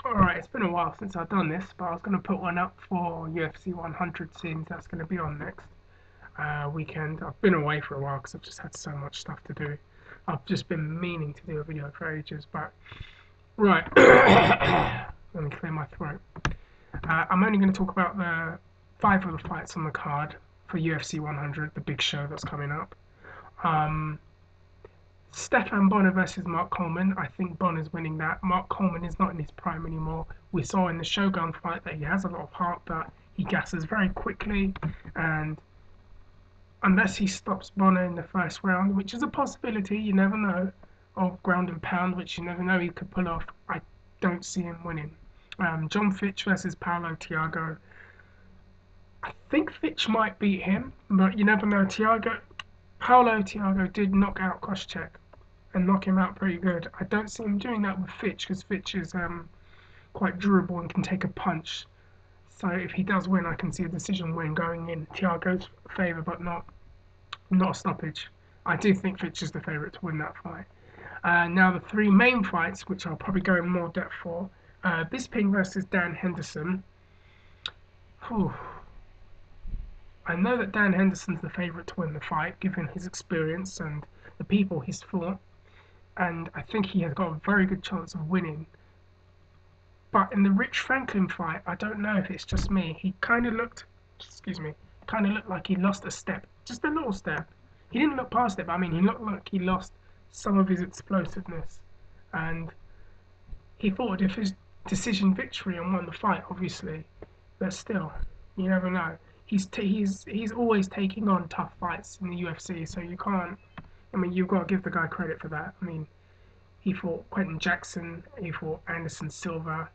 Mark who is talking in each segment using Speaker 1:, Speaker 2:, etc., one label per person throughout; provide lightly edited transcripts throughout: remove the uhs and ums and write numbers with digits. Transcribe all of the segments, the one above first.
Speaker 1: Alright, it's been a while since I've done this, but I was going to put one up for UFC 100 since that's going to be on next weekend. I've been away for a while because I've just had so much stuff to do. I've just been meaning to do a video for ages, but right. Let me clear my throat. I'm only going to talk about the 5 of the fights on the card for UFC 100, the big show that's coming up. Um, Stefan Bonner versus Mark Coleman. I think Bonner's winning that. Mark Coleman is not in his prime anymore. We saw in the Shogun fight that he has a lot of heart, but he gasses very quickly, and unless he stops Bonner in the first round, which is a possibility, you never know, of ground and pound, which you never know he could pull off, I don't see him winning. John Fitch versus Paulo Thiago. I think Fitch might beat him, but you never know. Paulo Thiago did knock out Koscheck and knock him out pretty good. I don't see him doing that with Fitch because Fitch is quite durable and can take a punch. So if he does win, I can see a decision win going in Thiago's favour, but not a stoppage. I do think Fitch is the favourite to win that fight. Now the three main fights, which I'll probably go in more depth for, Bisping versus Dan Henderson. Whew. I know that Dan Henderson's the favourite to win the fight, given his experience and the people he's fought, and I think he has got a very good chance of winning. But in the Rich Franklin fight, I don't know if it's just me. He kind of looked, like he lost a step, just a little step. He didn't look past it, but I mean, he looked like he lost some of his explosiveness, and he fought a decision victory and won the fight, obviously. But still, you never know. He's always taking on tough fights in the UFC, so you can't. I mean, you've got to give the guy credit for that. I mean, he fought Quentin Jackson, he fought Anderson Silva,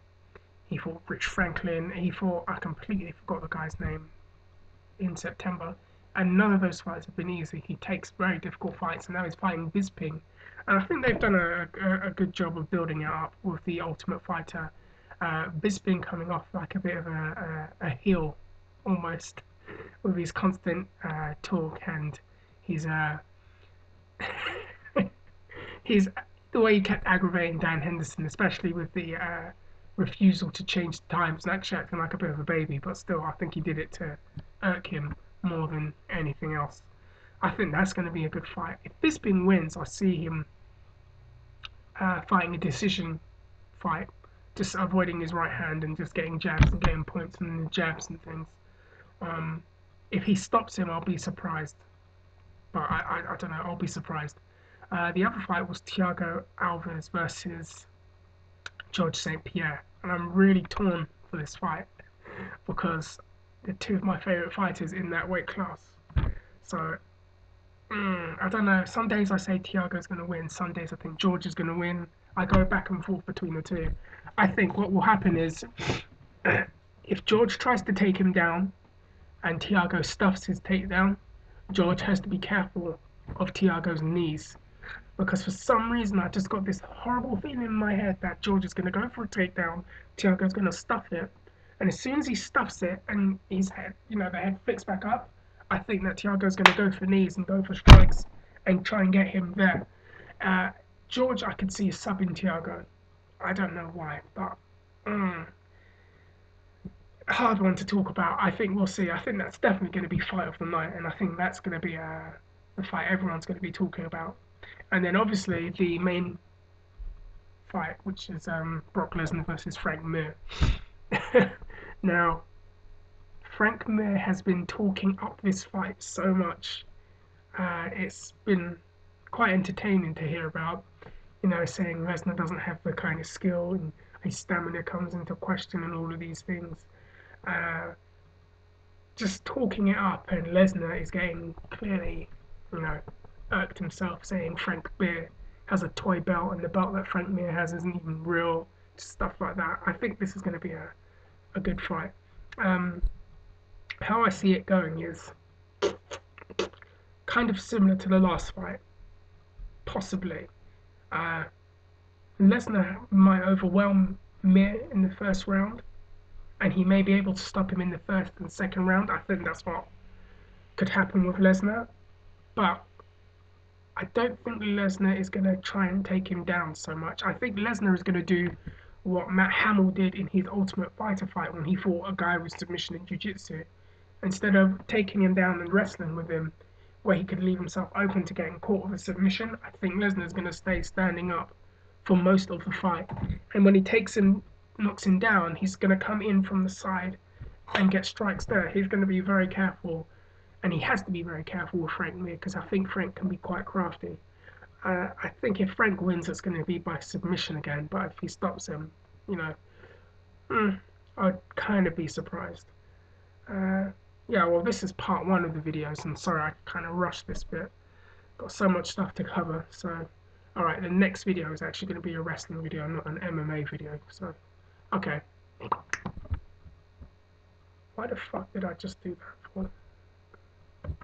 Speaker 1: he fought Rich Franklin, I completely forgot the guy's name in September, and none of those fights have been easy. He takes very difficult fights, and now he's fighting Bisping, and I think they've done a good job of building it up with the Ultimate Fighter. Bisping coming off like a bit of a heel almost with his constant talk and his his the way he kept aggravating Dan Henderson, especially with the refusal to change the times and actually acting like a bit of a baby. But still, I think he did it to irk him more than anything else. I think that's going to be a good fight. If Bisping wins, I see him fighting a decision fight, just avoiding his right hand and just getting jabs and getting points from the jabs and things. If he stops him, I'll be surprised. But I don't know, I'll be surprised. The other fight was Thiago Alves versus George St. Pierre, and I'm really torn for this fight because they're two of my favourite fighters in that weight class. So I don't know. Some days I say Thiago's going to win. Some days I think George is going to win. I go back and forth between the two. I think what will happen is if George tries to take him down and Thiago stuffs his takedown, George has to be careful of Thiago's knees because for some reason I just got this horrible feeling in my head that George is going to go for a takedown, Thiago's going to stuff it, and as soon as he stuffs it and his head, the head flicks back up, I think that Thiago's going to go for knees and go for strikes and try and get him there. George, I could see subbing Thiago. I don't know why, but hard one to talk about. I think we'll see. I think that's definitely going to be fight of the night, and I think that's going to be the fight everyone's going to be talking about. And then obviously the main fight, which is Brock Lesnar versus Frank Mir. Now, Frank Mir has been talking up this fight so much. It's been quite entertaining to hear about. Saying Lesnar doesn't have the kind of skill and his stamina comes into question and all of these things. Just talking it up, and Lesnar is getting clearly, irked himself, saying Frank Mir has a toy belt and the belt that Frank Mir has isn't even real, stuff like that. I think this is going to be a good fight. How I see it going is kind of similar to the last fight, possibly. Lesnar might overwhelm Mir in the first round, and he may be able to stop him in the first and second round. I think that's what could happen with Lesnar, but I don't think Lesnar is going to try and take him down so much. I think Lesnar is going to do what Matt Hamill did in his Ultimate Fighter fight when he fought a guy with submission and jiu-jitsu. Instead of taking him down and wrestling with him, where he could leave himself open to getting caught with a submission, I think Lesnar's going to stay standing up for most of the fight. And when he takes him, knocks him down, he's going to come in from the side and get strikes there. He's going to be very careful, and he has to be very careful with Frank Mir because I think Frank can be quite crafty. I think if Frank wins, it's going to be by submission again. But if he stops him, you know, I'd kind of be surprised. Uh, yeah, well, this is part one of the videos, and sorry I kind of rushed this bit. Got so much stuff to cover. So, alright, the next video is actually going to be a wrestling video, not an MMA video. So, okay. Why the fuck did I just do that for?